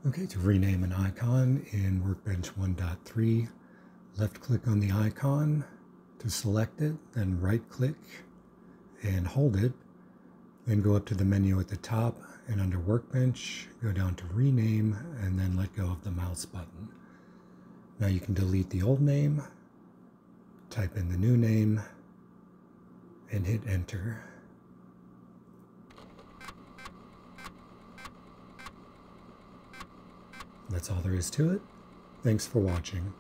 Okay, to rename an icon in Workbench 1.3, left-click on the icon to select it, then right-click and hold it, then go up to the menu at the top, and under Workbench, go down to Rename, and then let go of the mouse button. Now you can delete the old name, type in the new name, and hit Enter. That's all there is to it. Thanks for watching.